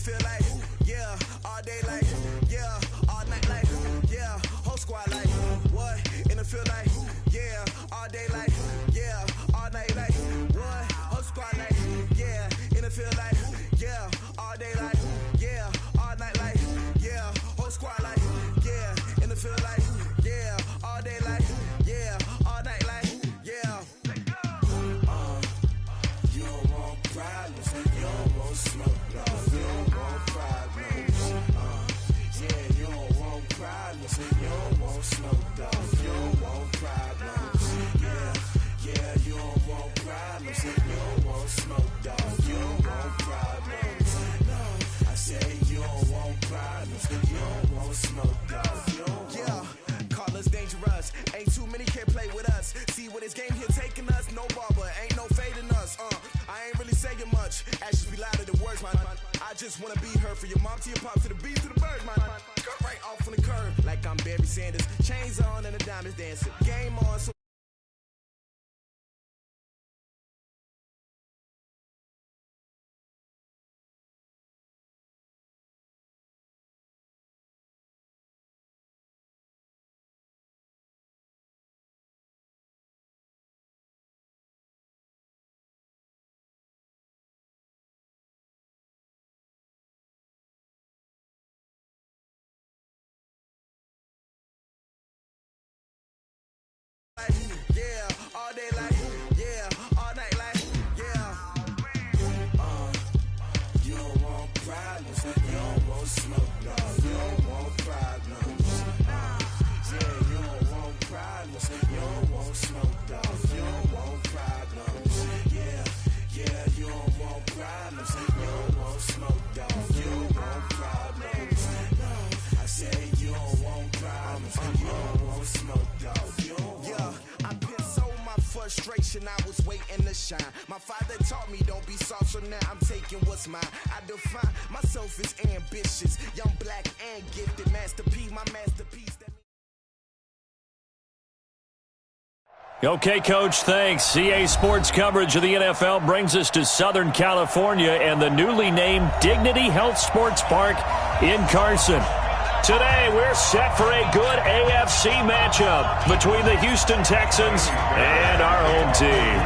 feel like, yeah, all day like, yeah, all night like, yeah, whole squad like, what? In the feel like, yeah, all day like, yeah, all night like, what? Whole squad like, yeah, in the feel like, yeah, all day like, yeah, all night like, yeah, whole squad like, yeah, in the feel like, yeah, all day like, yeah, all night like, yeah. You don't want problems, you don't want smoke, dog. You don't want problems. Yeah, you don't want problems, you don't want smoke, dog. You don't want problems. Yeah, you don't want problems, you don't want smoke, dog. You don't want problems. No, I say you don't want problems, you don't want smoke, dog. You don't want. Call us dangerous. Ain't too many can play with us. See where this game here taking us. No barber, ain't no fading us. I ain't really saying much. Actions be louder than words, man. I just wanna be heard from your mom to your pop to the beat to the birds, man. Cut right off on the curb like I'm Barry Sanders. Chains on and the diamonds dancing. Game on. So yeah, all day like, yeah, all night like, yeah. You don't want problems, you don't want smoke, dog. You don't want problems. Yeah, you don't want problems, you don't want smoke, dog. You don't want problems. Yeah, you don't want problems, you don't want smoke, dog. You don't want problems. No, I say you don't want problems, you don't want smoke, dog. You don't want. Yeah, I pissed so my frustration, I was waiting to shine. My father taught me don't be soft, so now I'm taking what's mine. I define myself as ambitious, young, black, and gifted. Master P, my masterpiece. Okay, Coach, thanks. CA Sports coverage of the NFL brings us to Southern California and the newly named Dignity Health Sports Park in Carson. Today, we're set for a good AFC matchup between the Houston Texans and our home team.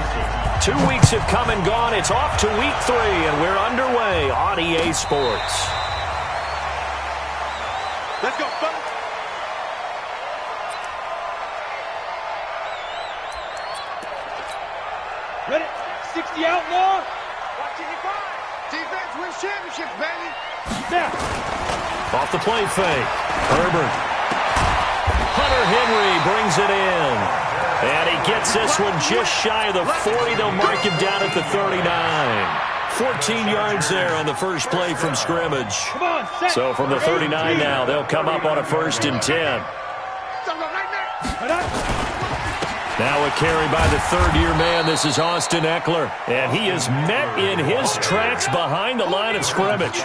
2 weeks have come and gone. It's off to week 3, and we're underway on EA Sports. Let's go, fellas. Ready? 60 out now. Watching your five. Defense wins championships, baby. Now. Off the play fake. Herbert. Hunter Henry brings it in. And he gets this one just shy of the 40. They'll mark him down at the 39. 14 yards there on the first play from scrimmage. So from the 39 now, they'll come up on a 1st and 10. Now a carry by the third-year man. This is Austin Eckler. And he is met in his tracks behind the line of scrimmage.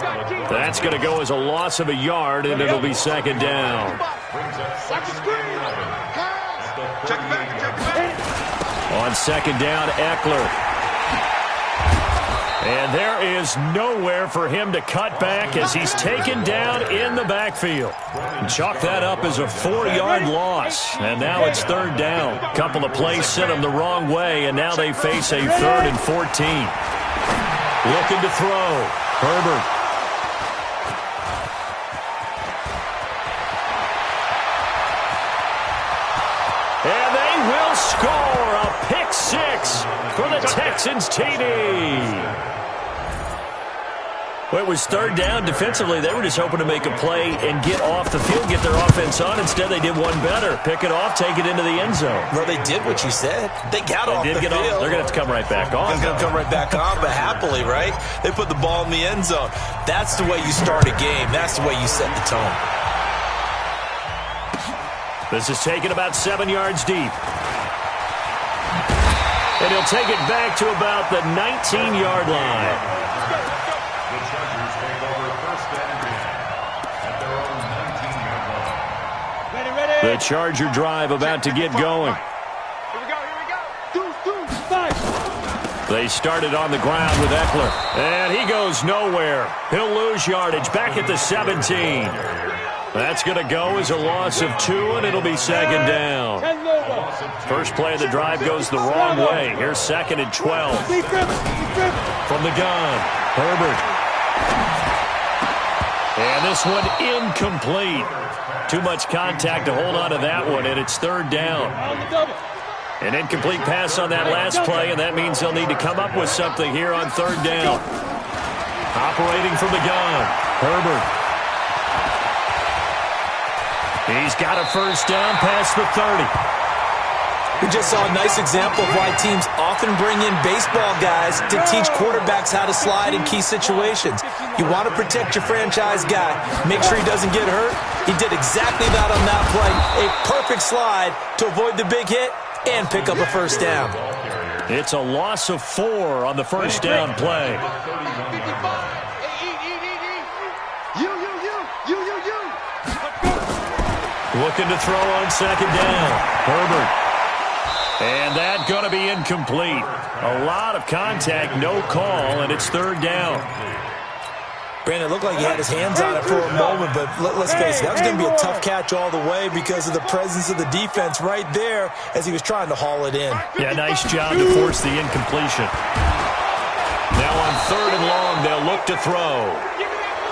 That's going to go as a loss of a yard, and it'll be 2nd down. On 2nd down, Eckler. And there is nowhere for him to cut back as he's taken down in the backfield. Chalk that up as a 4-yard loss. And now it's 3rd down. Couple of plays sent him the wrong way, and now they face a 3rd and 14. Looking to throw. Herbert. And they will score a pick 6 for the Texans TD. Well, it was 3rd down. Defensively, they were just hoping to make a play and get off the field, get their offense on. Instead, they did one better. Pick it off, take it into the end zone. Well, they did what you said. They got off the field. They're going to have to come right back on. They're going to come right back on, but happily, right? They put the ball in the end zone. That's the way you start a game. That's the way you set the tone. This is taken about 7 yards deep. And he'll take it back to about the 19-yard line. The Charger drive about to get going. Here we go. 2, 5. They started on the ground with Eckler, and he goes nowhere. He'll lose yardage back at the 17. That's going to go as a loss of 2, and it'll be second down. First play of the drive goes the wrong way. Here's second and 12. From the gun, Herbert. And this one incomplete. Too much contact to hold on to that one, and it's third down. An incomplete pass on that last play, and that means they'll need to come up with something here on third down. Operating from the gun, Herbert. He's got a first down past the 30. We just saw a nice example of why teams often bring in baseball guys to teach quarterbacks how to slide in key situations. You want to protect your franchise guy. Make sure he doesn't get hurt. He did exactly that on that play. A perfect slide to avoid the big hit and pick up a first down. It's a loss of 4 on the first down play. Looking to throw on second down. Herbert. And that's going to be incomplete. A lot of contact, no call, and it's third down. Brandon, it looked like he had his hands on it for a moment, but let's face it, that was going to be a tough catch all the way because of the presence of the defense right there as he was trying to haul it in. Yeah, nice job to force the incompletion. Now on third and long, they'll look to throw.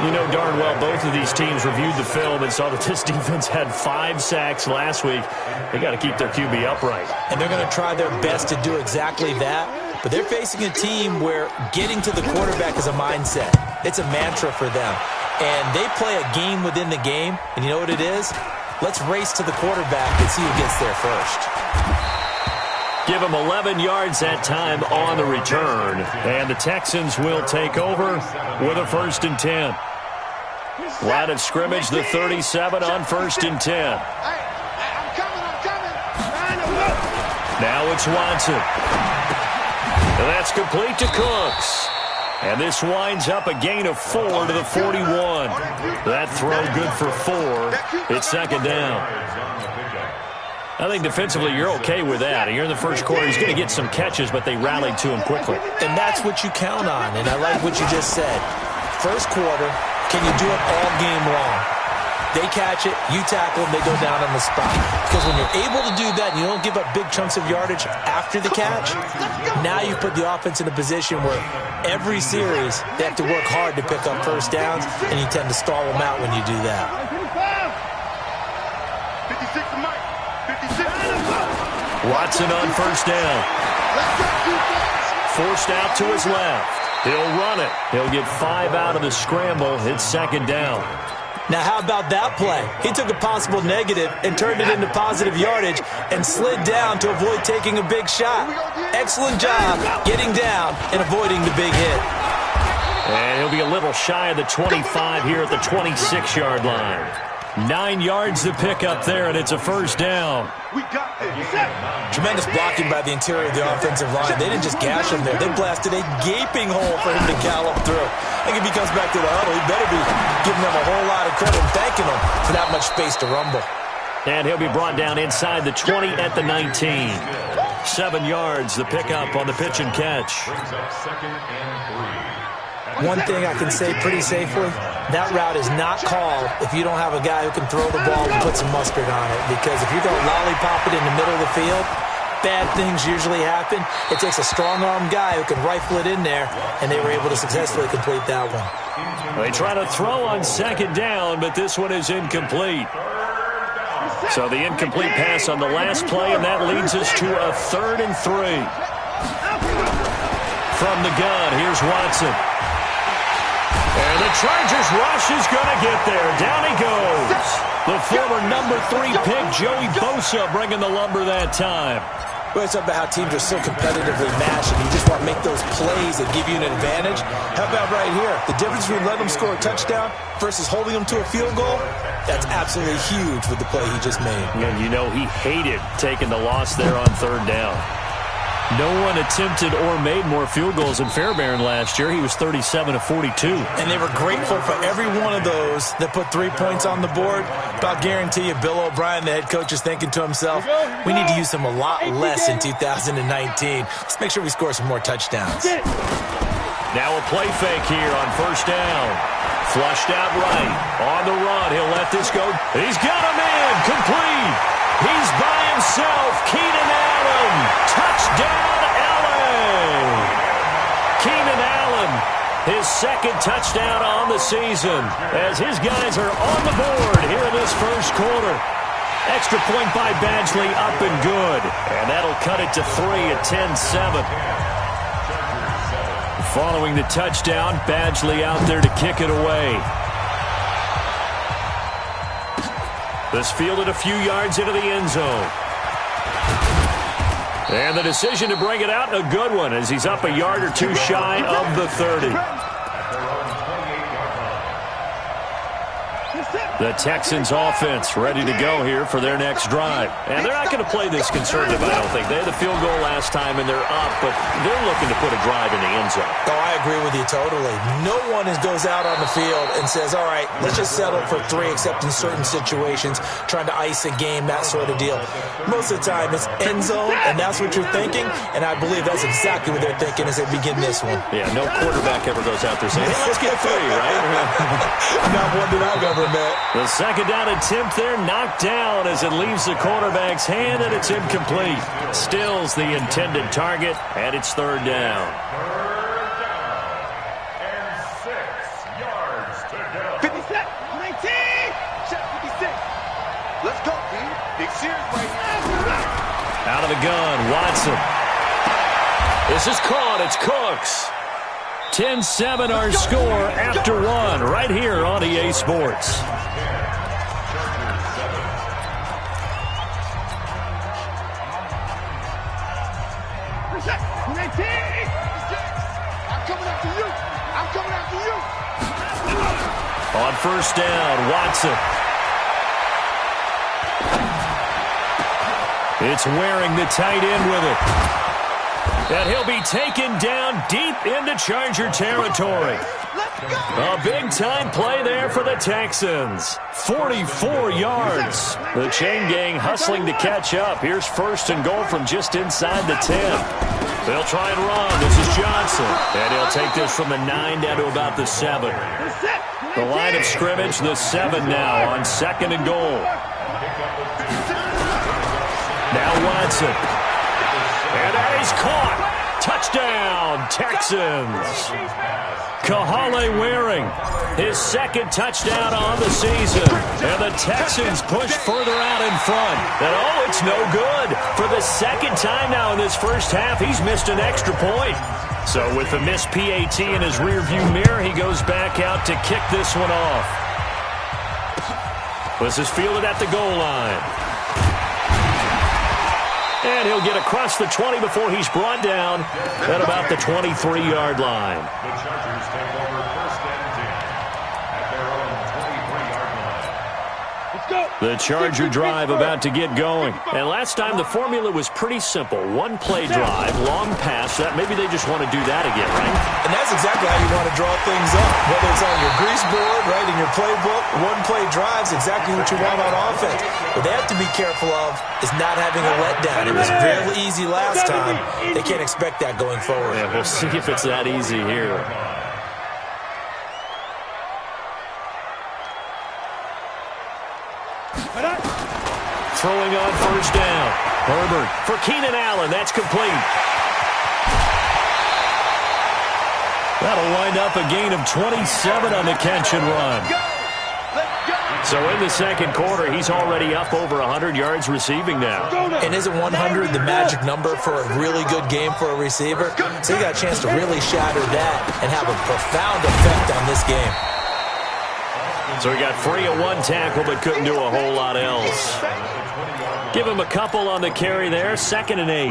You know darn well both of these teams reviewed the film and saw that this defense had 5 sacks last week. They got to keep their QB upright. And they're going to try their best to do exactly that. But they're facing a team where getting to the quarterback is a mindset. It's a mantra for them. And they play a game within the game. And you know what it is? Let's race to the quarterback and see who gets there first. Give them 11 yards that time on the return. And the Texans will take over with a 1st and 10. Line of scrimmage, the 37 on 1st and 10. Now it's Watson. And that's complete to Cooks. And this winds up a gain of 4 to the 41. That throw good for 4. It's second down. I think defensively you're okay with that. Here in the first quarter, he's going to get some catches, but they rallied to him quickly. And that's what you count on, and I like what you just said. First quarter, can you do it all game long? They catch it, you tackle them, they go down on the spot. Because when you're able to do that and you don't give up big chunks of yardage after the catch, now you put the offense in a position where every series they have to work hard to pick up first downs, and you tend to stall them out when you do that. 56 to Mike. 56. Watson on first down. Forced out to his left. He'll run it. He'll get 5 out of the scramble. It's second down. Now, how about that play? He took a possible negative and turned it into positive yardage and slid down to avoid taking a big shot. Excellent job getting down and avoiding the big hit. And he'll be a little shy of the 25 here at the 26-yard line. 9 yards to pick up there, and it's a first down. Tremendous blocking by the interior of the offensive line. They didn't just gash him there. They blasted a gaping hole for him to gallop through. I think if he comes back to the huddle, he better be giving them a whole lot of credit and thanking them for that much space to rumble. And he'll be brought down inside the 20 at the 19. 7 yards, the pickup on the pitch and catch. One thing I can say pretty safely, that route is not called if you don't have a guy who can throw the ball and put some mustard on it. Because if you're going to lollipop it in the middle of the field, bad things usually happen. It takes a strong-arm guy who can rifle it in there, and they were able to successfully complete that one. They try to throw on second down, but this one is incomplete. So the incomplete pass on the last play, and that leads us to a 3rd and 3. From the gun, here's Watson. And the Chargers rush is going to get there. Down he goes. The former number 3 pick, Joey Bosa, bringing the lumber that time. Well, it's about how teams are so competitively matched, and you just want to make those plays that give you an advantage. How about right here? The difference between letting them score a touchdown versus holding them to a field goal, that's absolutely huge with the play he just made. And you know he hated taking the loss there on 3rd down. No one attempted or made more field goals than Fairbairn last year. He was 37 of 42. And they were grateful for every one of those that put 3 points on the board. But I'll guarantee you, Bill O'Brien, the head coach, is thinking to himself, we need to use him a lot less in 2019. Let's make sure we score some more touchdowns. Now a play fake here on first down. Flushed out right. On the run, he'll let this go. He's got him in. Complete. He's by himself. Keenan Allen. Touchdown, LA. Keenan Allen, his second touchdown on the season, as his guys are on the board here in this first quarter. Extra point by Badgley, up and good. And that'll cut it to 3 at 10-7. Following the touchdown, Badgley out there to kick it away. This fielded a few yards into the end zone. And the decision to bring it out, a good one, as he's up a yard or two shy of the 30. The Texans offense ready to go here for their next drive. And they're not going to play this conservative, I don't think. They had the field goal last time, and they're up, but they're looking to put a drive in the end zone. Oh, I agree with you totally. No one goes out on the field and says, all right, let's just settle for 3, except in certain situations, trying to ice a game, that sort of deal. Most of the time, it's end zone, and that's what you're thinking, and I believe that's exactly what they're thinking as they begin this one. Yeah, no quarterback ever goes out there saying, hey, let's get 3, right? Not one that I've ever met. The second down attempt there knocked down as it leaves the quarterback's hand, and it's incomplete. Still's the intended target, and it's third down. Third down and 6 yards to go. 57, 19, shot 56. Let's go, team. Big series right here. Out of the gun, Watson. This is caught. It's Cooks. 10-7 our score after 1 right here on EA Sports. On first down, Watson. It's Waring, the tight end, with it. And he'll be taken down deep into Charger territory. A big-time play there for the Texans. 44 yards. The chain gang hustling to catch up. Here's first and goal from just inside the 10. They'll try and run. This is Johnson. And he'll take this from the 9 down to about the 7. The line of scrimmage, the 7 now on second and goal. Now Watson. And that is caught. Touchdown, Texans. Kahale Waring, his second touchdown on the season. And the Texans push further out in front. And oh, it's no good. For the second time now in this first half, he's missed an extra point. So with the missed PAT in his rearview mirror, he goes back out to kick this one off. This is fielded at the goal line. And he'll get across the 20 before he's brought down at about the 23-yard line. The Chargers take over first and 10 at their own 23-yard line. Let's go. The Charger drive about to get going. And last time the formula was pretty simple. One play drive, long pass. That maybe they just want to do that again, right? And that's exactly how you want to draw things up. Whether it's on your grease board, right, in your playbook, one play drive's exactly what you want on offense. What they have to be careful of is not having a letdown. It was real easy last time. They can't expect that going forward. Yeah, we'll see if it's that easy here. Throwing on first down. Herbert for Keenan Allen. That's complete. That'll wind up a gain of 27 on the catch and run. So in the second quarter, he's already up over 100 yards receiving now. And isn't 100 the magic number for a really good game for a receiver? So you got a chance to really shatter that and have a profound effect on this game. So he got free of one tackle but couldn't do a whole lot else. Give him a couple on the carry there. 2nd and 8.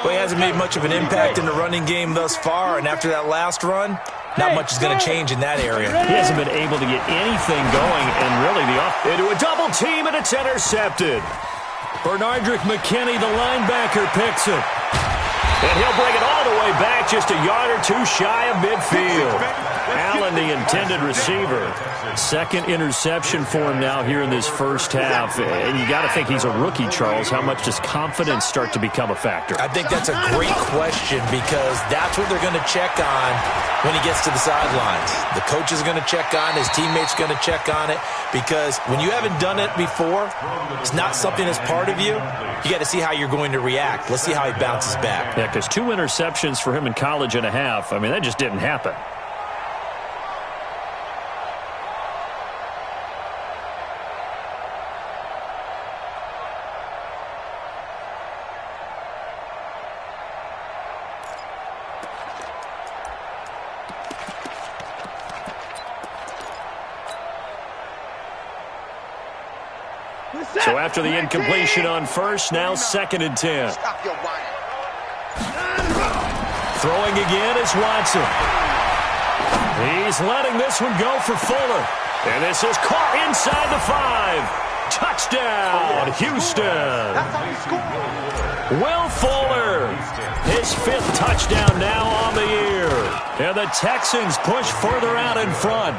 Well, he hasn't made much of an impact in the running game thus far, and after that last run, not much is going to change in that area. He hasn't been able to get anything going, and really into a double team, and it's intercepted. Bernardrick McKinney, the linebacker, picks it. And he'll bring it all the way back, just a yard or two shy of midfield. Allen, the intended receiver. Second interception for him now here in this first half. And you got to think he's a rookie, Charles. How much does confidence start to become a factor? I think that's a great question because that's what they're going to check on when he gets to the sidelines. The coach is going to check on it. His teammates are going to check on it because when you haven't done it before, it's not something that's part of you. You got to see how you're going to react. Let's see how he bounces back. Yeah, because 2 interceptions for him in college and a half. I mean, that just didn't happen. So after the incompletion on first, now 2nd and 10. Throwing again is Watson. He's letting this one go for Fuller. And this is caught inside the 5. Touchdown, Houston. Will Fuller, his 5th touchdown now on the year. And the Texans push further out in front.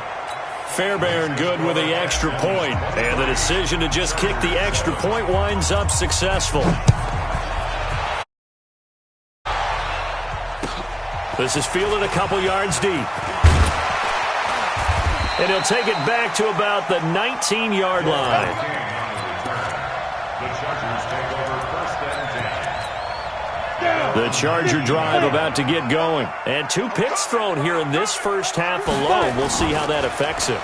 Fairbairn good with the extra point. And the decision to just kick the extra point winds up successful. This is fielded a couple yards deep. And he'll take it back to about the 19-yard line. The Charger drive about to get going. And 2 picks thrown here in this first half alone. We'll see how that affects him.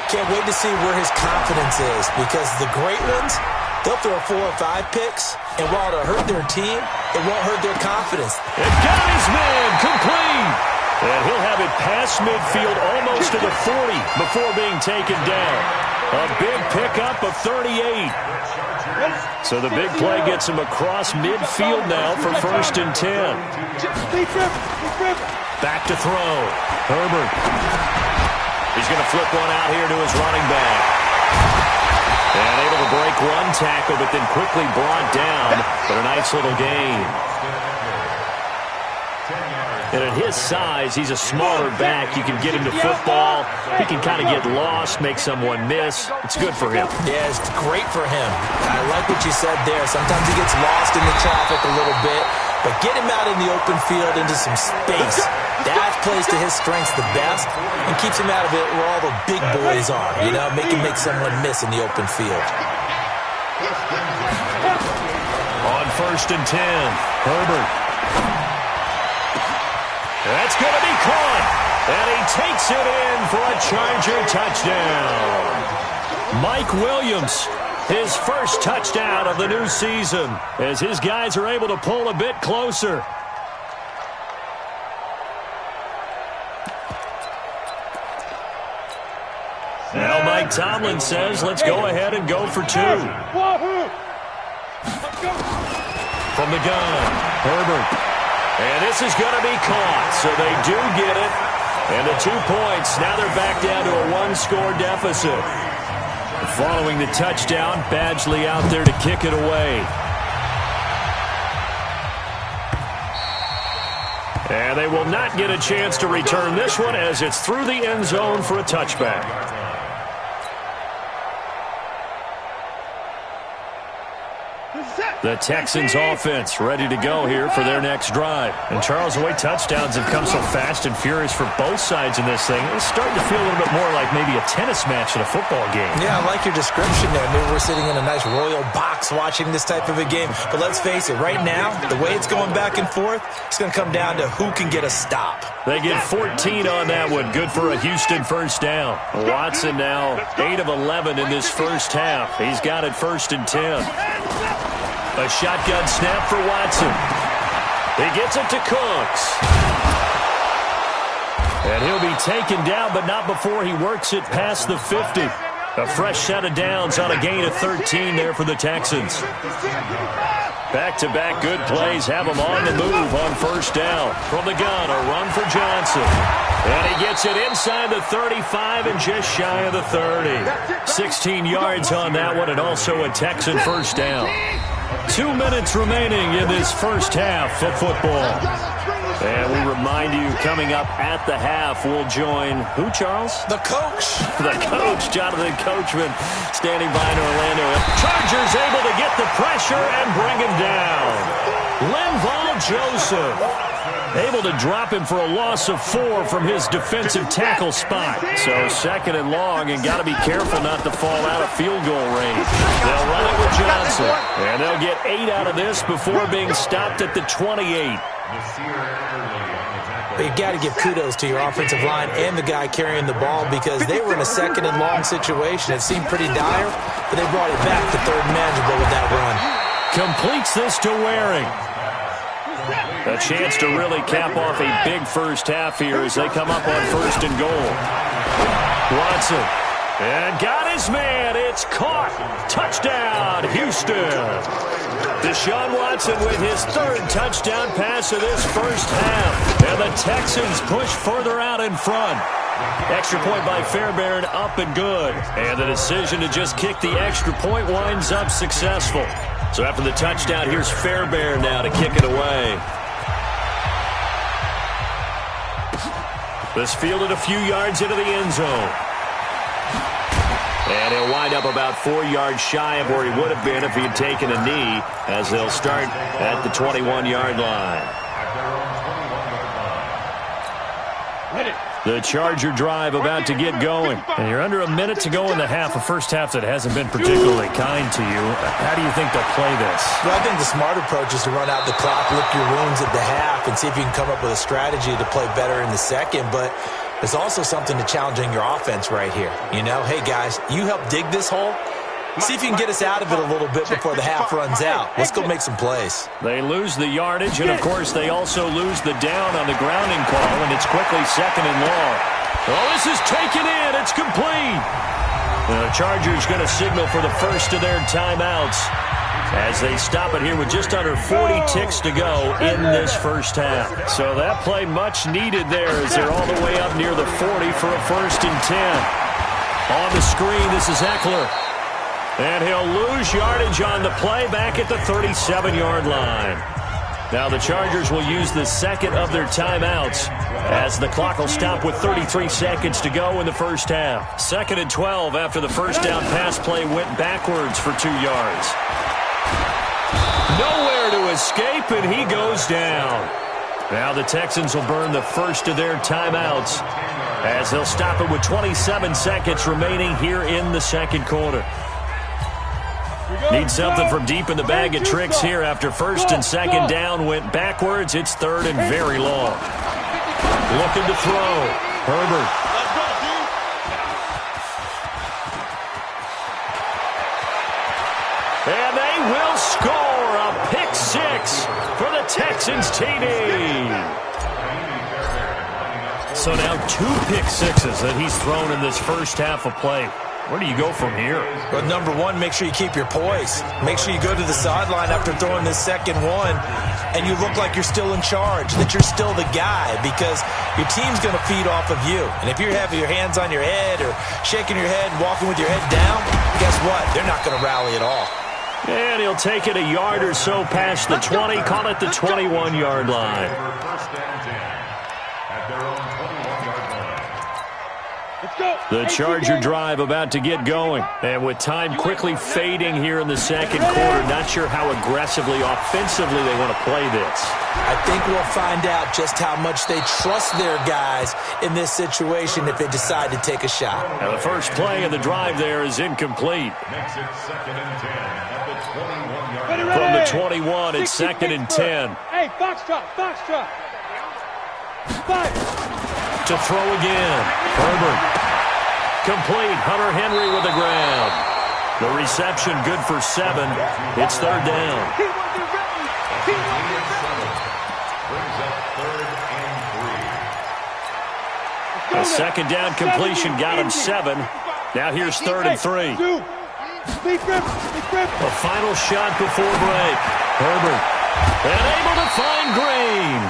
Can't wait to see where his confidence is because the great ones, they'll throw 4 or 5 picks, and while it'll hurt their team, it won't hurt their confidence. And got his man complete. And he'll have it past midfield almost to the 40 before being taken down. A big pickup of 38. So the big play gets him across midfield now for 1st and 10. Back to throw. Herbert. He's going to flip one out here to his running back. And able to break one tackle, but then quickly brought down. But a nice little gain. And at his size, he's a smaller back. You can get him to football. He can kind of get lost, make someone miss. It's good for him. Yeah, it's great for him. I like what you said there. Sometimes he gets lost in the traffic a little bit, but get him out in the open field into some space. That plays to his strengths the best and keeps him out of it where all the big boys are. You know, make him make someone miss in the open field. On 1st and 10, Herbert. That's going to be caught. And he takes it in for a Charger touchdown. Mike Williams, his first touchdown of the new season, as his guys are able to pull a bit closer. Now Mike Tomlin says, let's go ahead and go for 2. From the gun, Herbert. And this is going to be caught, so they do get it. And the 2 points, now they're back down to a 1-score deficit. Following the touchdown, Badgley out there to kick it away. And they will not get a chance to return this one as it's through the end zone for a touchback. The Texans offense ready to go here for their next drive. And Charles, the way touchdowns have come so fast and furious for both sides in this thing, it's starting to feel a little bit more like maybe a tennis match in a football game. Yeah, I like your description there. Maybe we're sitting in a nice royal box watching this type of a game. But let's face it, right now, the way it's going back and forth, it's going to come down to who can get a stop. They get 14 on that one. Good for a Houston first down. Watson now 8 of 11 in this first half. He's got it 1st and 10. A shotgun snap for Watson. He gets it to Cooks. And he'll be taken down, but not before he works it past the 50. A fresh set of downs on a gain of 13 there for the Texans. Back-to-back good plays have them on the move on 1st down. From the gun, a run for Johnson. And he gets it inside the 35 and just shy of the 30. 16 yards on that one, and also a Texan first down. 2 minutes remaining in this first half of football. And we remind you, coming up at the half, we'll join who, Charles? The coach. The coach, Jonathan Coachman, standing by in Orlando. Chargers able to get the pressure and bring him down. Linval Joseph able to drop him for a loss of 4 from his defensive tackle spot. So second and long, and got to be careful not to fall out of field goal range. They'll run it with Johnson, and they'll get 8 out of this before being stopped at the 28. You got to give kudos to your offensive line and the guy carrying the ball, because they were in a second and long situation. It seemed pretty dire, but they brought it back to third and manageable with that run. Completes this to Waring. A chance to really cap off a big first half here as they come up on first and goal. Watson. And got his man. It's caught. Touchdown, Houston. Deshaun Watson with his third touchdown pass of this first half. And the Texans push further out in front. Extra point by Fairbairn, up and good. And the decision to just kick the extra point winds up successful. So after the touchdown, here's Fairbairn now to kick it away. This fielded a few yards into the end zone. And he'll wind up about 4 yards shy of where he would have been if he had taken a knee, as they'll start at the 21-yard line. The Charger drive about to get going. And you're under a minute to go in the half, a first half that hasn't been particularly kind to you. How do you think they'll play this? Well, I think the smart approach is to run out the clock, lick your wounds at the half, and see if you can come up with a strategy to play better in the second. But there's also something to challenging your offense right here. You know, hey, guys, you help dig this hole. See if you can get us out of it a little bit before the half runs out. Let's go make some plays. They lose the yardage, and, of course, they also lose the down on the grounding call, and it's quickly second and long. Oh, this is taken in. It's complete. The Chargers going to signal for the first of their timeouts as they stop it here with just under 40 ticks to go in this first half. So that play much needed there as they're all the way up near the 40 for a first and 10. On the screen, this is Eckler. And he'll lose yardage on the play back at the 37-yard line. Now the Chargers will use the second of their timeouts as the clock will stop with 33 seconds to go in the first half. 2nd and 12 after the first down pass play went backwards for 2 yards. Nowhere to escape, and he goes down. Now the Texans will burn the first of their timeouts as they'll stop it with 27 seconds remaining here in the second quarter. Need something from deep in the bag of tricks here after first and second down went backwards. It's third and very long. Looking to throw. Herbert. And they will score a pick six for the Texans TD. So now 2 pick sixes that he's thrown in this first half of play. Where do you go from here? Well, number one, make sure you keep your poise. Make sure you go to the sideline after throwing this second one, and you look like you're still in charge, that you're still the guy, because your team's going to feed off of you. And if you're having your hands on your head or shaking your head and walking with your head down, guess what? They're not going to rally at all. And he'll take it a yard or so past the 20, call it the 21-yard line. The Charger drive about to get going. And with time quickly fading here in the second quarter, not sure how aggressively, offensively they want to play this. I think we'll find out just how much they trust their guys in this situation if they decide to take a shot. Now the first play of the drive there is incomplete. From the 21, it's 2nd and 10. Hey, foxtrot. To throw again. Herbert. Complete. Hunter Henry with the grab. The reception good for 7. It's third down. A second down completion got him 7. Now here's 3rd and 3. A final shot before break. Herbert. And able to find Green.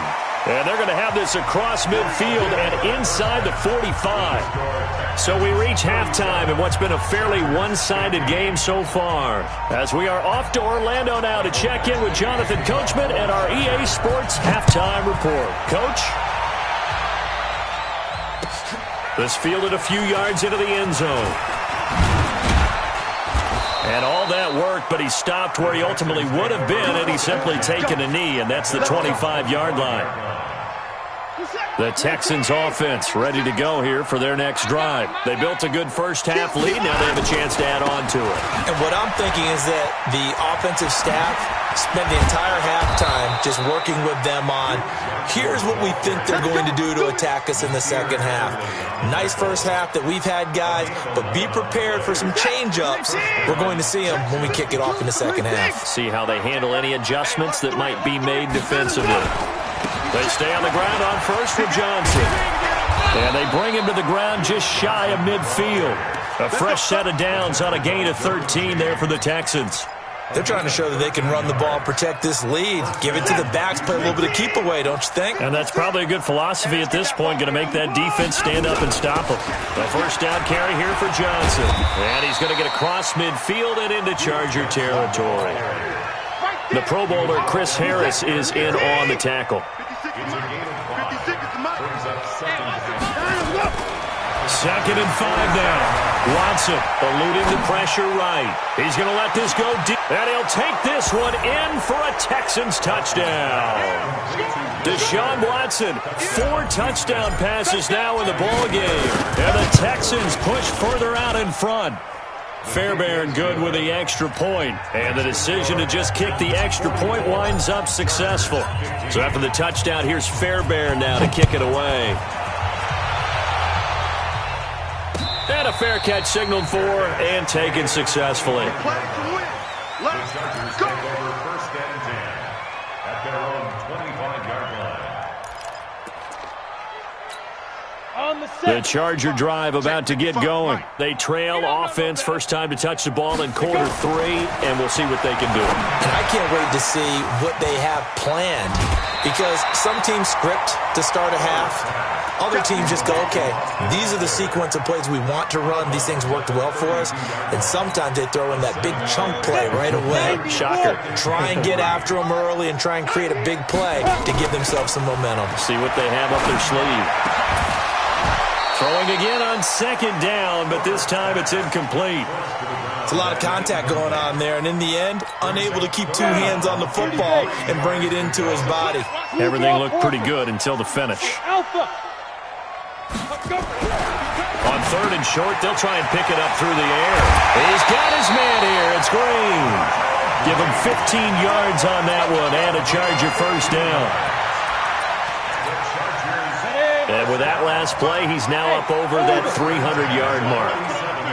And they're going to have this across midfield and inside the 45. So we reach halftime in what's been a fairly one-sided game so far. As we are off to Orlando now to check in with Jonathan Coachman and our EA Sports halftime report. Coach? This fielded a few yards into the end zone. And all that worked, but he stopped where he ultimately would have been had he simply taken a knee, and that's the 25-yard line. The Texans offense ready to go here for their next drive. They built a good first-half lead. Now they have a chance to add on to it. And what I'm thinking is that the offensive staff spent the entire halftime just working with them on, here's what we think they're going to do to attack us in the second half. Nice first half that we've had, guys, but be prepared for some change-ups. We're going to see them when we kick it off in the second half. See how they handle any adjustments that might be made defensively. They stay on the ground on first with Johnson. And they bring him to the ground just shy of midfield. A fresh set of downs on a gain of 13 there for the Texans. They're trying to show that they can run the ball, protect this lead, give it to the backs, play a little bit of keep away, don't you think? And that's probably a good philosophy at this point, going to make that defense stand up and stop them. The first down carry here for Johnson. And he's going to get across midfield and into Charger territory. The Pro Bowler Chris Harris is in on the tackle. Second and 5 now. Watson eluding the pressure right. He's going to let this go deep. And he'll take this one in for a Texans touchdown. Deshaun Watson, 4 touchdown passes now in the ballgame. And the Texans push further out in front. Fairbairn good with the extra point. And the decision to just kick the extra point winds up successful. So after the touchdown, here's Fairbairn now to kick it away. And a fair catch signaled for and taken successfully. Let's go. First and 10 at their own 25-yard line. The Charger drive about to get going. They trail offense, first time to touch the ball in quarter 3, and we'll see what they can do. And I can't wait to see what they have planned, because some teams script to start a half. Other teams just go, okay, these are the sequence of plays we want to run. These things worked well for us. And sometimes they throw in that big chunk play right away. Shocker. Try and get after them early and try and create a big play to give themselves some momentum. See what they have up their sleeve. Throwing again on second down, but this time it's incomplete. It's a lot of contact going on there, and in the end, unable to keep 2 hands on the football and bring it into his body. Everything looked pretty good until the finish. On third and short, they'll try and pick it up through the air. He's got his man here. It's Green. Give him 15 yards on that one and a Charger first down. And with that last play, he's now up over that 300-yard mark.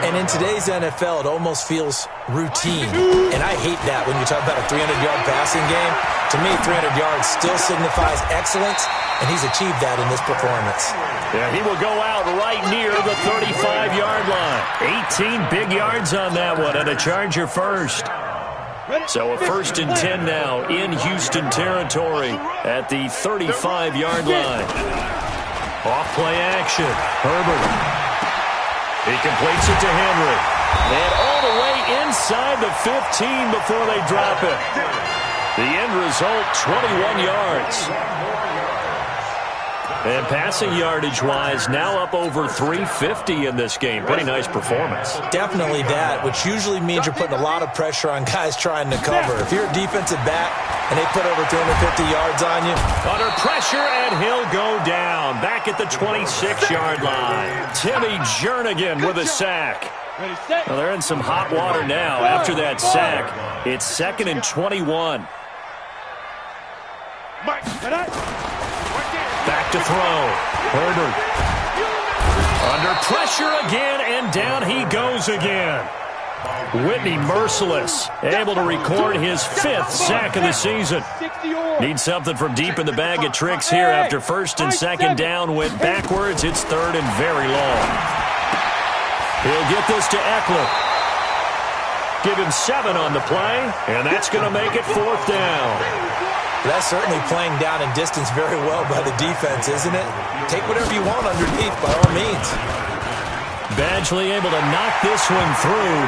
And in today's NFL, it almost feels routine. And I hate that when you talk about a 300-yard passing game. To me, 300 yards still signifies excellence, and he's achieved that in this performance. Yeah, he will go out right near the 35-yard line. 18 big yards on that one, and a Charger first. So a first and 10 now in Houston territory at the 35-yard line. Off-play action. Herbert. He completes it to Henry. And all the way inside the 15 before they drop it. The end result, 21 yards. And passing yardage-wise, now up over 350 in this game. Pretty nice performance. Definitely that, which usually means you're putting a lot of pressure on guys trying to cover. If you're a defensive back and they put over 350 yards on you. Under pressure, and he'll go down. Back at the 26-yard line. Timmy Jernigan with a sack. Well, they're in some hot water now after that sack. It's 2nd and 21. Back to throw. Herbert. Under pressure again, and down he goes again. Whitney merciless, able to record his 5th sack of the season. Needs something from deep in the bag of tricks here after first and second down went backwards. It's 3rd and very long. He'll get this to Eckler. Give him 7 on the play, and that's going to make it 4th down. That's certainly playing down in distance very well by the defense, isn't it? Take whatever you want underneath, by all means. Badgley able to knock this one through.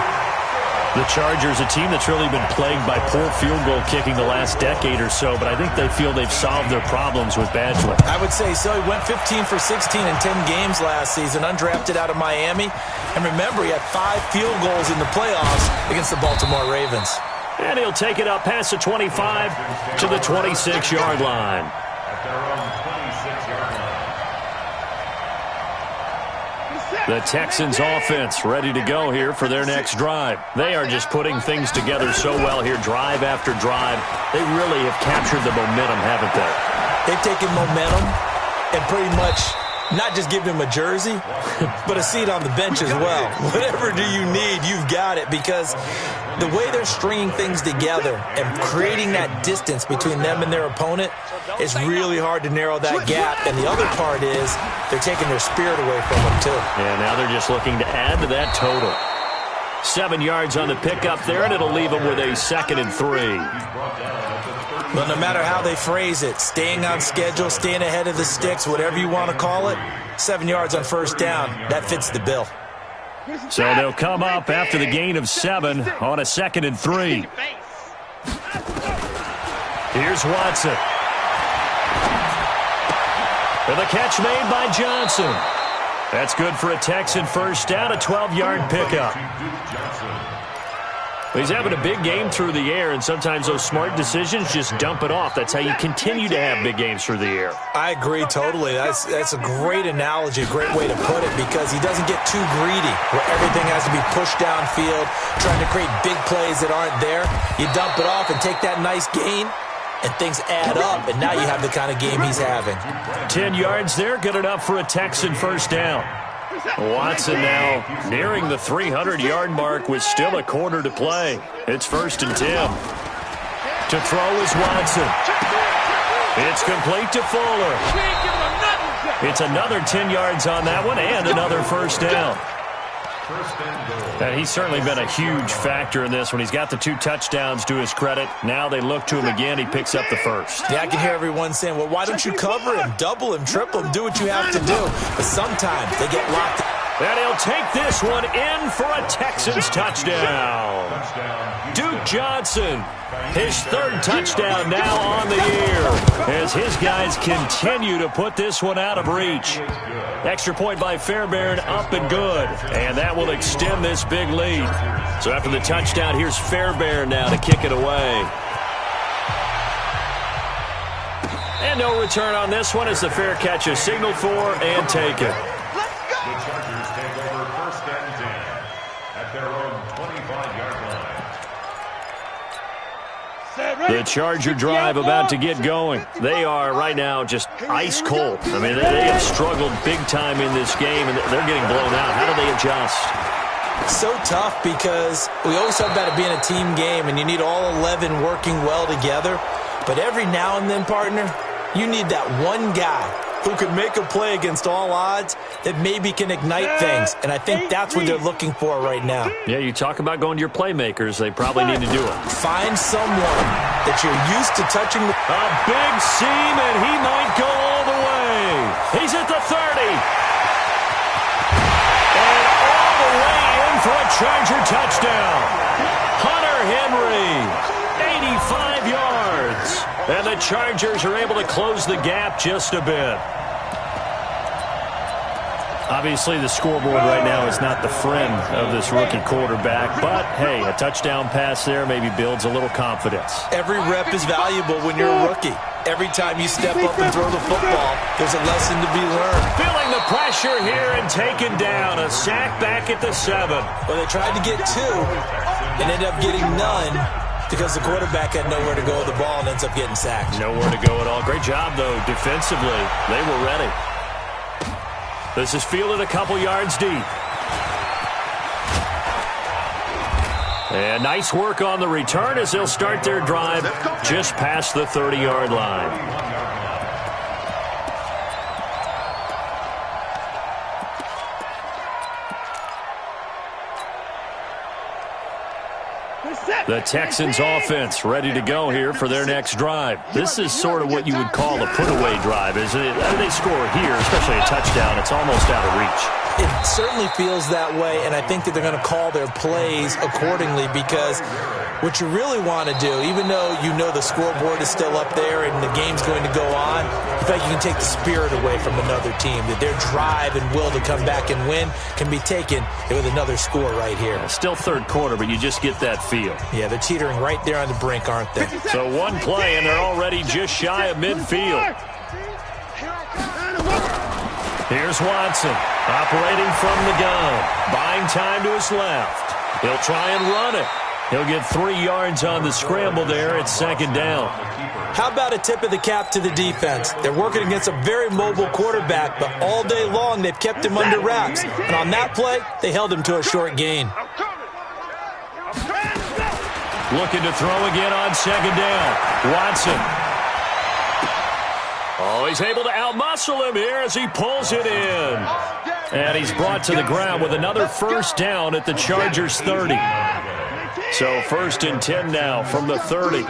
The Chargers, a team that's really been plagued by poor field goal kicking the last decade or so, but I think they feel they've solved their problems with Badgley. I would say so. He went 15 for 16 in 10 games last season, undrafted out of Miami. And remember, he had 5 field goals in the playoffs against the Baltimore Ravens. And he'll take it up past the 25 to the 26-yard line. The Texans offense ready to go here for their next drive. They are just putting things together so well here, drive after drive. They really have captured the momentum, haven't they? They've taken momentum and pretty much not just give him a jersey, but a seat on the bench as well. Whatever do you need, you've got it, because the way they're stringing things together and creating that distance between them and their opponent is really hard to narrow that gap. And the other part is they're taking their spirit away from them, too. And now they're just looking to add to that total. 7 yards on the pickup there, and it'll leave them with a 2nd and 3. Well, no matter how they phrase it, staying on schedule, staying ahead of the sticks, whatever you want to call it, 7 yards on first down, that fits the bill. So they'll come up after the gain of 7 on a 2nd and 3. Here's Watson. And the catch made by Johnson. That's good for a Texan first down, a 12-yard pickup. He's having a big game through the air, and sometimes those smart decisions just dump it off. That's how you continue to have big games through the air. I agree totally. That's a great analogy, a great way to put it, because he doesn't get too greedy where everything has to be pushed downfield, trying to create big plays that aren't there. You dump it off and take that nice gain, and things add up, and now you have the kind of game he's having. 10 yards there, good enough for a Texan first down. Watson now nearing the 300-yard mark with still a quarter to play. It's 1st and 10. To throw is Watson. It's complete to Fuller. It's another 10 yards on that one and another first down. And he's certainly been a huge factor in this one. He's got the 2 touchdowns to his credit. Now they look to him again. He picks up the first. Yeah, I can hear everyone saying, well, why don't you cover him, double him, triple him, do what you have to do. But sometimes they get locked. And he'll take this one in for a Texans touchdown. Duke Johnson, his 3rd touchdown now on the year, as his guys continue to put this one out of reach. Extra point by Fairbairn, up and good. And that will extend this big lead. So after the touchdown, here's Fairbairn now to kick it away. And no return on this one as the fair catch is signaled for and taken. The Chargers take over 1st and 10 at their own 25-yard line. The Charger drive about to get going. They are right now just ice cold. I mean, they have struggled big time in this game, and they're getting blown out. How do they adjust? So tough, because we always talk about it being a team game, and you need all 11 working well together. But every now and then, partner, you need that one guy who can make a play against all odds that maybe can ignite things. And I think that's what they're looking for right now. Yeah, you talk about going to your playmakers. They probably need to do it. Find someone that you're used to touching. A big seam, and he might go all the way. He's at the 30. And all the way in for a Charger touchdown. Hunter Henry, 85 yards. And the Chargers are able to close the gap just a bit. Obviously, the scoreboard right now is not the friend of this rookie quarterback. But, hey, a touchdown pass there maybe builds a little confidence. Every rep is valuable when you're a rookie. Every time you step up and throw the football, there's a lesson to be learned. Feeling the pressure here and taken down. A sack back at the 7. Well, they tried to get 2 and ended up getting none, because the quarterback had nowhere to go with the ball and ends up getting sacked. Nowhere to go at all. Great job, though, defensively. They were ready. This is fielded a couple yards deep. And nice work on the return as they'll start their drive just past the 30-yard line. The Texans offense ready to go here for their next drive. This is sort of what you would call a put-away drive, isn't it? They score here, especially a touchdown. It's almost out of reach. It certainly feels that way, and I think that they're going to call their plays accordingly, because what you really want to do, even though you know the scoreboard is still up there and the game's going to go on, in fact, you can take the spirit away from another team, that their drive and will to come back and win can be taken with another score right here. Still third quarter, but you just get that feel. Yeah, they're teetering right there on the brink, aren't they? So one play, and they're already just shy of midfield. Here's Watson, operating from the gun, buying time to his left. He'll try and run it. He'll get 3 yards on the scramble there at second down. How about a tip of the cap to the defense? They're working against a very mobile quarterback, but all day long they've kept him under wraps. And on that play, they held him to a short gain. Looking to throw again on second down. Watson. Oh, he's able to outmuscle him here as he pulls it in. And he's brought to the ground with another first down at the Chargers' 30. So 1st and 10 now from the 30.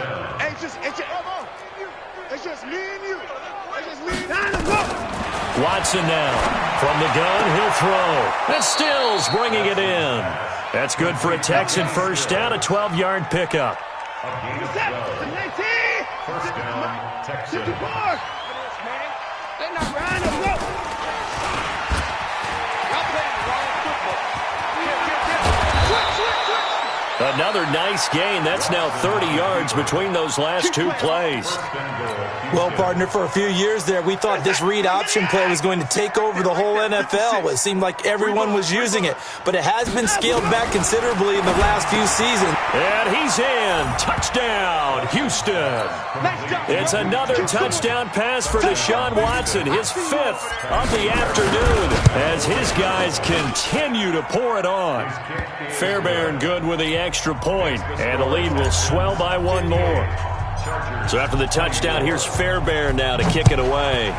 Watson now. From the gun, he'll throw. And Stills bringing it in. That's good for a Texan first down, a 12-yard pickup. First down, Texans. Another nice gain. That's now 30 yards between those last 2 plays. Well, partner, for a few years there, we thought this read option play was going to take over the whole NFL. It seemed like everyone was using it, but it has been scaled back considerably in the last few seasons. And he's in. Touchdown, Houston. It's another touchdown pass for Deshaun Watson, his 5th of the afternoon, as his guys continue to pour it on. Fairbairn good with the extra point, and the lead will swell by 1 more. So after the touchdown, here's Fairbairn now to kick it away.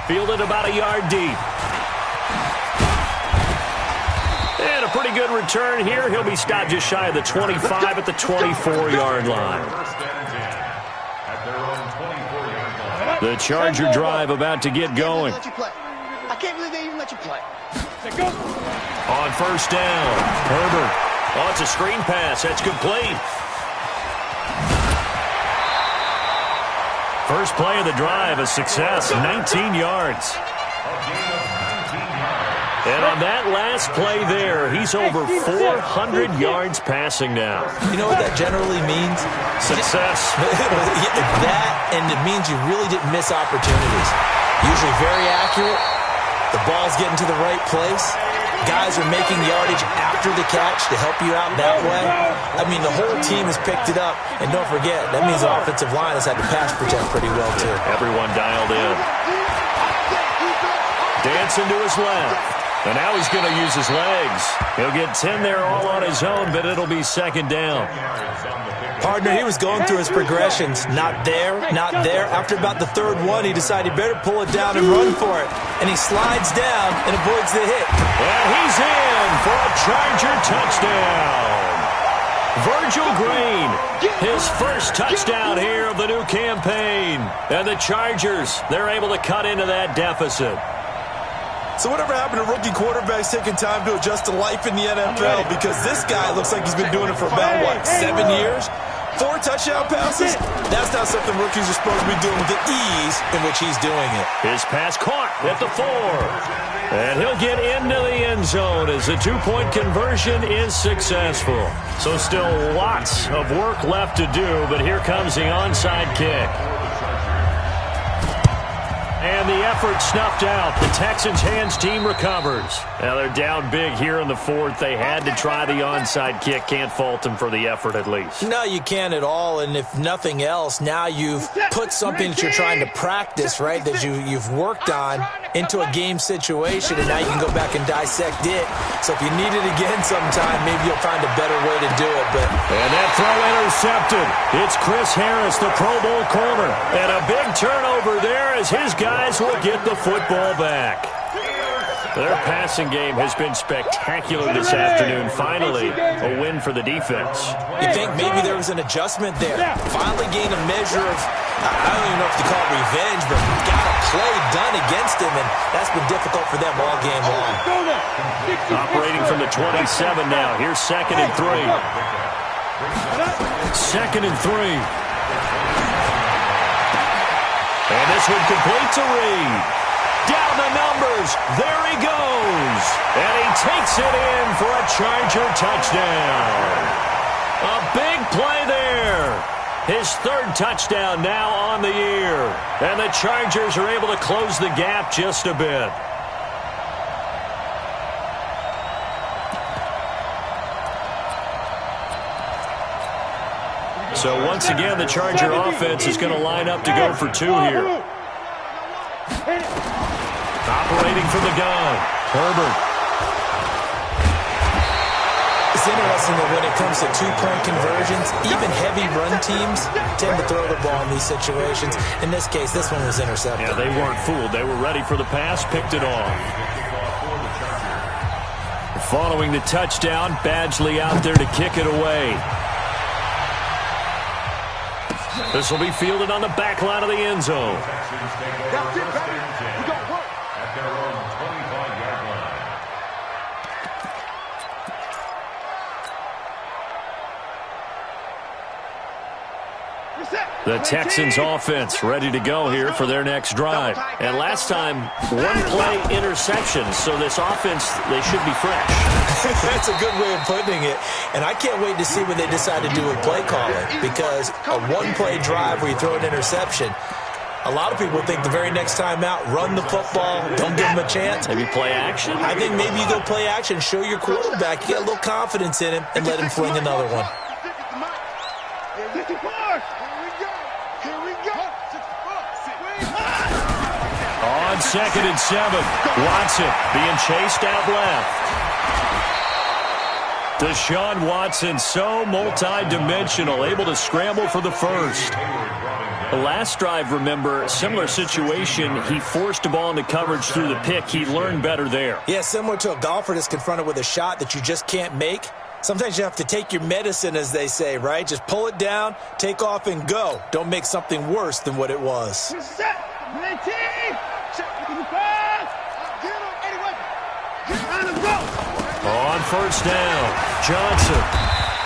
Fielded about a yard deep. And a pretty good return here. He'll be stopped just shy of the 25 at the 24-yard line. The Charger drive about to get going. I can't believe they even let you play. On first down, Herbert. Oh, it's a screen pass. That's complete. First play of the drive, a success, 19 yards. And on that last play there, he's over 400 yards passing now. You know what that generally means? Success. That, and it means you really didn't miss opportunities. Usually very accurate. The ball's getting to the right place. Guys are making yardage after the catch to help you out that way. I mean, the whole team has picked it up. And don't forget, that means the offensive line has had to pass protect pretty well, too. Everyone dialed in. Dancing to his left. And now he's going to use his legs. He'll get 10 there all on his own, but it'll be second down. Partner, he was going through his progressions. Not there, not there. After about the 3rd one, he decided he better pull it down and run for it. And he slides down and avoids the hit. And he's in for a Charger touchdown. Virgil Green, his first touchdown here of the new campaign. And the Chargers, they're able to cut into that deficit. So whatever happened to rookie quarterbacks taking time to adjust to life in the NFL? Because this guy looks like he's been doing it for about, what, 7 years? 4 touchdown passes? That's not something rookies are supposed to be doing with the ease in which he's doing it. His pass caught at the 4. And he'll get into the end zone as the 2-point conversion is successful. So still lots of work left to do, but here comes the onside kick. And the effort snuffed out. The Texans' hands team recovers. Now they're down big here in the 4th. They had to try the onside kick. Can't fault them for the effort at least. No, you can't at all. And if nothing else, now you've put something that you're trying to practice, right, that you've worked on into a game situation, and now you can go back and dissect it. So if you need it again sometime, maybe you'll find a better way to do it. And that throw intercepted. It's Chris Harris, the Pro Bowl corner. And a big turnover there as his guys will get the football back. Their passing game has been spectacular this afternoon. Finally, a win for the defense. You think maybe there was an adjustment there. Finally gained a measure of, I don't even know if you call it revenge, but got a play done against him, and that's been difficult for them all game long. Operating from the 27 now. Here's 2nd and 3. 2nd and 3. And this one complete to Reed. Down the numbers. There he goes. And he takes it in for a Charger touchdown. A big play there. His 3rd touchdown now on the year. And the Chargers are able to close the gap just a bit. So once again, the Charger offense is going to line up to go for 2 here. Operating from the gun, Herbert. It's interesting that when it comes to 2-point conversions, even heavy run teams tend to throw the ball in these situations. In this case, this one was intercepted. Yeah, they weren't fooled. They were ready for the pass, picked it off. Following the touchdown, Badgley out there to kick it away. This will be fielded on the back line of the end zone. That's it, baby. We got work. At their own 25-yard line. The Texans offense ready to go here for their next drive. And last time, 1-play interception, so this offense, they should be fresh. That's a good way of putting it. And I can't wait to see what they decide to do with play calling, because a 1-play drive where you throw an interception, a lot of people think the very next time out, run the football, don't give them a chance. Maybe play action? I think maybe you go play action, show your quarterback, you get a little confidence in him, and let him fling another one. On 2nd and 7, Watson being chased out left. Deshaun Watson, so multi-dimensional, able to scramble for the first. The last drive, remember, similar situation. He forced the ball into coverage through the pick. He learned better there. Yeah, similar to a golfer that's confronted with a shot that you just can't make. Sometimes you have to take your medicine, as they say, right? Just pull it down, take off, and go. Don't make something worse than what it was. On 1st down, Johnson.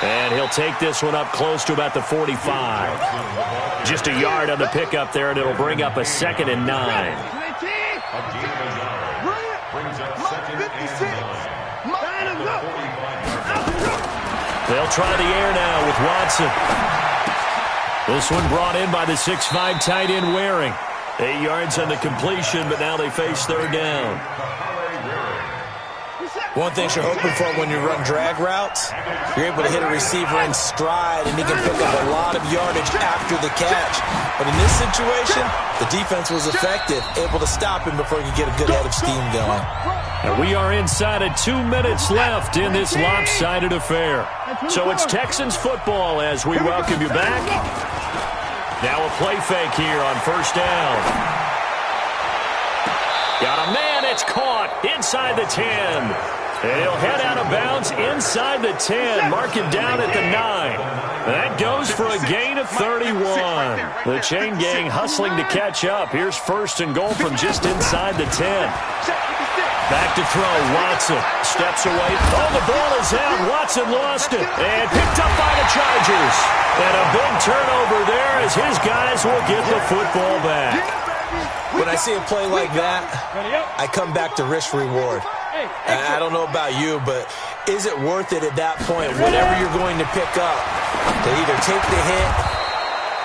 And he'll take this one up close to about the 45. Just a yard on the pickup there, and it'll bring up a 2nd and 9. They'll try the air now with Watson. This one brought in by the 6'5" tight end Waring. 8 yards on the completion, but now they face 3rd down. One thing you're hoping for when you run drag routes, you're able to hit a receiver in stride, and he can pick up a lot of yardage after the catch. But in this situation, the defense was effective, able to stop him before he could get a good head of steam going. And we are inside of 2 minutes left in this lopsided affair. So it's Texans football as we welcome you back. Now a play fake here on 1st down. Got a man, it's caught inside the 10. And he'll head out of bounds inside the 10. Mark it down at the 9. That goes for a gain of 31. The chain gang hustling to catch up. Here's 1st and goal from just inside the 10. Back to throw, Watson steps away. Oh, the ball is out. Watson lost it and picked up by the Chargers. And a big turnover there as his guys will get the football back. When I see a play like that, I come back to risk-reward. I don't know about you, but is it worth it at that point, whatever you're going to pick up, to either take the hit,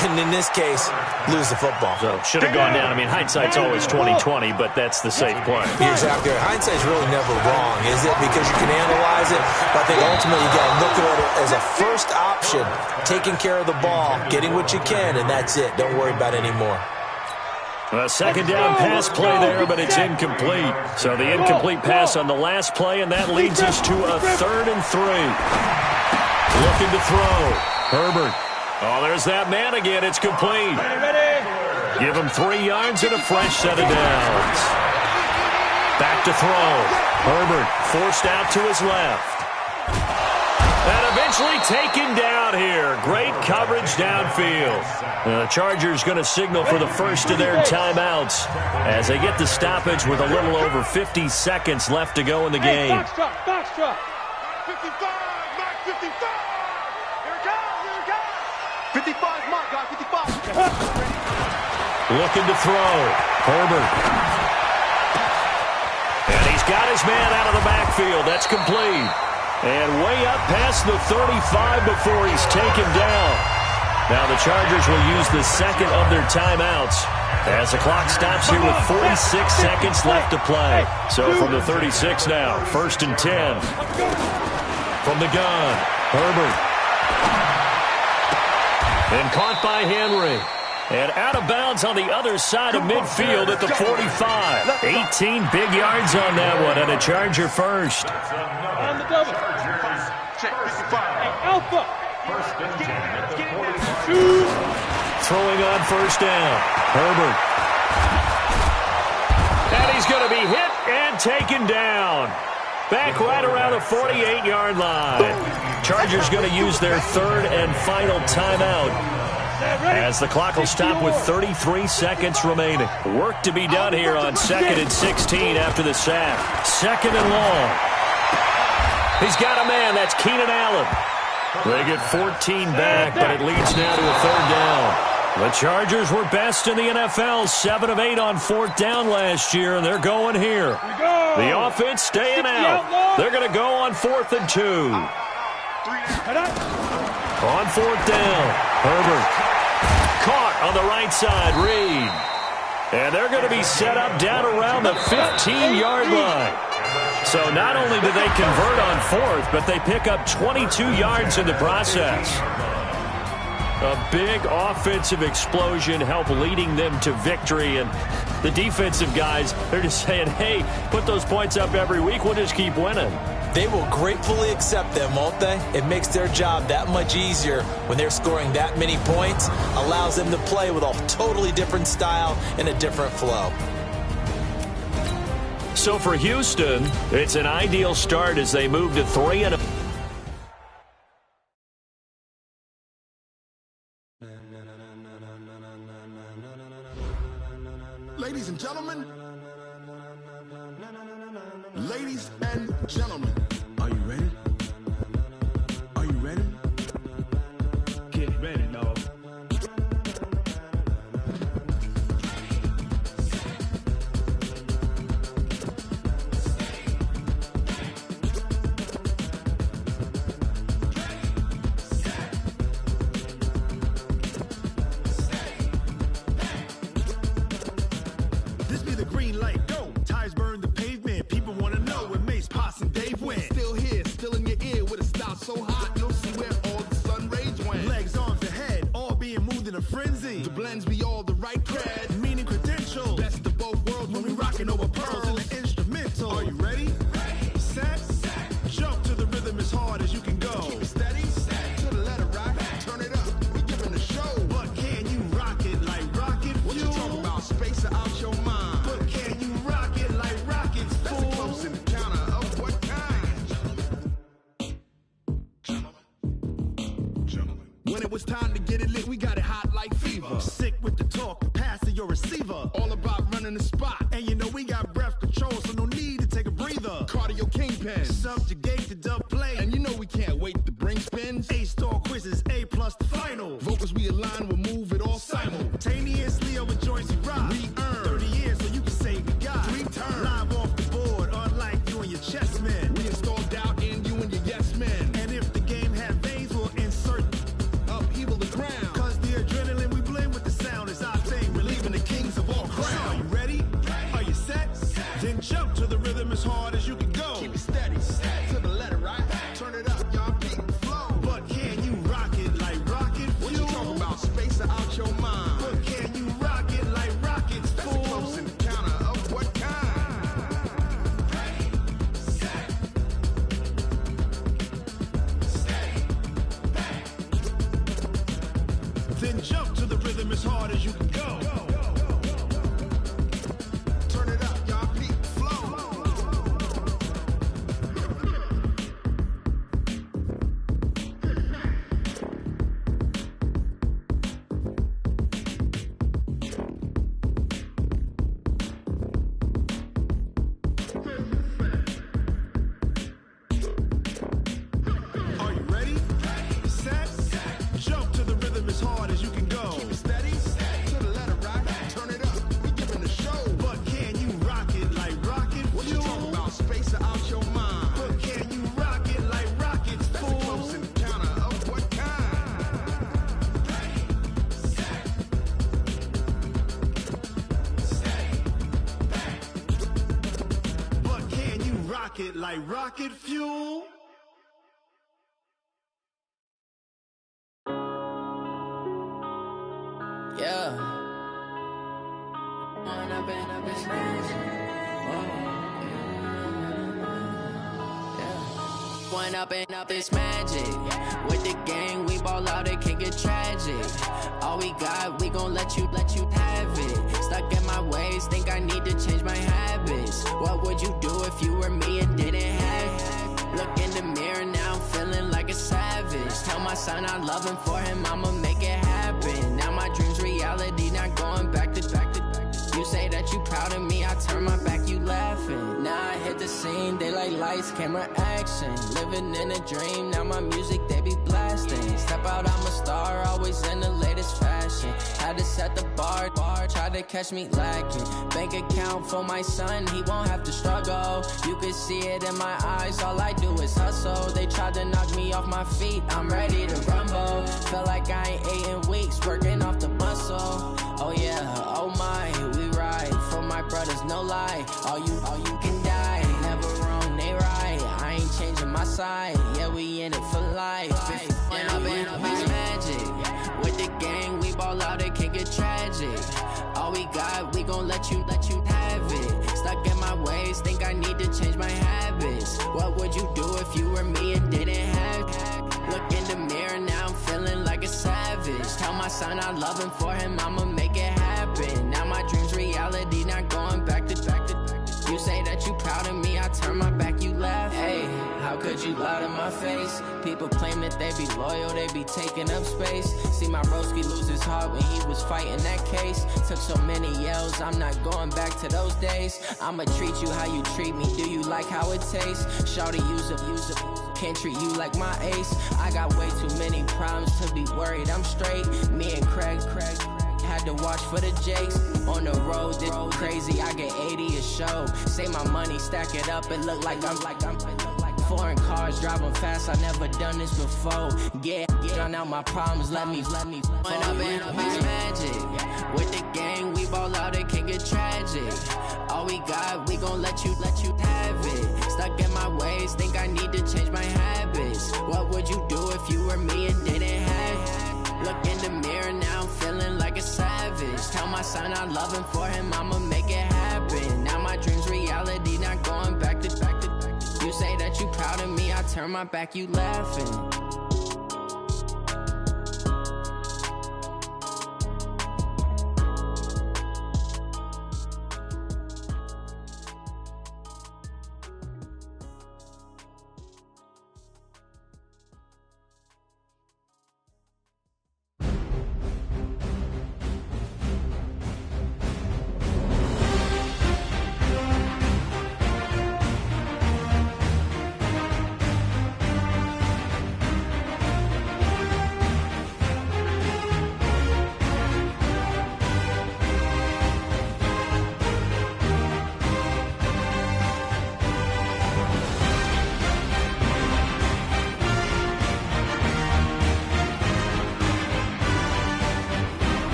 and in this case, lose the football? So should have gone down. I mean, hindsight's always 20/20, but that's the safe play. You're exactly right. Hindsight's really never wrong, is it? Because you can analyze it, but I think ultimately you got to look at it as a first option, taking care of the ball, getting what you can, and that's it. Don't worry about any more. A 2nd down pass play there, but it's incomplete. So the incomplete pass on the last play, and that leads us to a 3rd and 3. Looking to throw. Herbert. Oh, there's that man again. It's complete. Give him 3 yards and a fresh set of downs. Back to throw. Herbert forced out to his left. And eventually taken down here. Great coverage downfield. The Chargers going to signal for the first of their timeouts as they get the stoppage with a little over 50 seconds left to go in the game. Box truck, box truck. 55, Mark 55. Here it comes, 55, Mark, got 55. Looking to throw. Herbert. And he's got his man out of the backfield. That's complete. And way up past the 35 before he's taken down. Now the Chargers will use the second of their timeouts as the clock stops here with 46 seconds left to play. So from the 36 now, 1st and 10. From the gun, Herbert. And caught by Henry. And out of bounds on the other side of midfield at the 45. 18 big yards on that one, and a Charger first. On the double. Check 55. Hey, Alpha. First and 10 at the 45. Throwing on first down. Herbert. And he's going to be hit and taken down. Back right around the 48-yard line. Chargers going to use their third and final timeout as the clock will stop with 33 seconds remaining. Work to be done here on 2nd and 16 after the sack. 2nd and long. He's got a man. That's Keenan Allen. They get 14 back, but it leads now to a 3rd down. The Chargers were best in the NFL, 7 of 8 on 4th down last year, and they're going here. The offense staying out. They're going to go on 4th and 2. On 4th down, Herbert. Caught on the right side, Reed. And they're going to be set up down around the 15-yard line. So not only do they convert on 4th, but they pick up 22 yards in the process. A big offensive explosion helped leading them to victory. And the defensive guys, they're just saying, hey, put those points up every week. We'll just keep winning. They will gratefully accept them, won't they? It makes their job that much easier when they're scoring that many points. Allows them to play with a totally different style and a different flow. So for Houston, it's an ideal start as they move to 3-0. Ladies and gentlemen, ladies and gentlemen, are you ready? Are you ready? Get ready, dog. This be the green light, go. Tires burn the pavement. People want to know where Mace, Pops, and Dave went. Still here, still in your ear with a style so hot, you'll see where all the sun rays went. Legs, arms, and head, all being moved in a frenzy. The blends be all the right cred, meaning credentials. Best of both worlds when we rockin' over pearls in the instrumental. Are you ready? Set. Jump to the rhythm as hard as you can go. Keep it steady, to the letter rock. Turn it up, we giving a show. But can you rock it like rocket fuel? What you talking about? Space or out your mind? But can you rock it like rockets, fool? That's a close encounter of what kind? Gentlemen. When it was time to get it lit, we got it hot like fever. Sick with the talk, passing your receiver. All about running the spot. And you know we got breath control, so no need to take a breather. Cardio kingpin, subjugate the dub play. And you know we can't wait to bring spins. A-star quizzes, A+ the final. Vocals we align, we'll move it all simultaneously over joints we rock. We earn 30 years, so you can say we got 3 turns. Live off the board, unlike you and your chess men. We install doubt in you and your yes men. And if the game had veins, we'll insert upheaval the ground. Cause the adrenaline we blend with the sound is our thing, relieving the kings of all crowns. Are you ready? Are you set? Then jump to the rhythm as hard as you can go. Keep it steady, to the letter, right? Turn it up, y'all beat the flow. But can you rock it like rocket fuel? What you talking about? Space or out your mind? But can you rock it like rockets, fool? That's a close encounter of what kind? Then jump to the rhythm as hard as you can go. Turn it up, y'all beat the flow. rocket like rocket fuel. Yeah. One up and up is magic. With the gang, we ball out, it can get tragic. All we got, we gon' let you have it. Stuck in my ways, think I need to change my habits. What would you do if you were me and didn't have it? Look in the mirror, now I'm feeling like a savage. Tell my son I love him, for him I'ma make it happen. Now my dream's reality, not going back to. You say that you proud of me, I turn my back, you laughing. Now I hit the scene, they like lights, camera, action. Living in a dream, now my music, they be blasting. Step out, I'm a star, always in the latest fashion. Had to set the bar, try to catch me lacking. Bank account for my son, he won't have to struggle. You can see it in my eyes, all I do is hustle. They tried to knock me off my feet, I'm ready to rumble. Feel like I ain't ate in weeks, working off the muscle. Oh yeah, oh my, we ride for my brothers, no lie. All you can die, never wrong, they right. I ain't changing my side, yeah, we in it for life. When up is magic. With the gang, we ball out, it can get tragic. All we got, we gon' let you have it. Stuck in my ways, think I need to change my habits. What would you do if you were me and didn't have it? Look in the mirror, now I'm feeling like a savage. Tell my son I love him, for him I'ma make it happen. Now my dream's reality, not going back to. You say that you proud of me, I turn my back, you laugh. Hey, how could you lie to my face? People claim that they be loyal, they be taking up space. See my broski lose his heart when he was fighting that case. Took so many yells, I'm not going back to those days. I'ma treat you how you treat me, do you like how it tastes? Shawty, use it, can't treat you like my ace. I got way too many problems to be worried, I'm straight. Me and Craig had to watch for the Jakes. On the road, this crazy, I get 80 a show. Say my money, stack it up, it look like I'm foreign cars, driving fast, I never done this before. Yeah, drown out my problems, let me When up is magic. With the gang, we ball out, it can get tragic. All we got, we gon' let you have it. Stuck in my ways, think I need to change my habits. What would you do if you were me and didn't have it? Look in the mirror, now I'm feeling like a savage. Tell my son I love him, for him I'ma make it happen. Now my dream's reality, not going back to. You say that you proud of me, I turn my back, you laughing.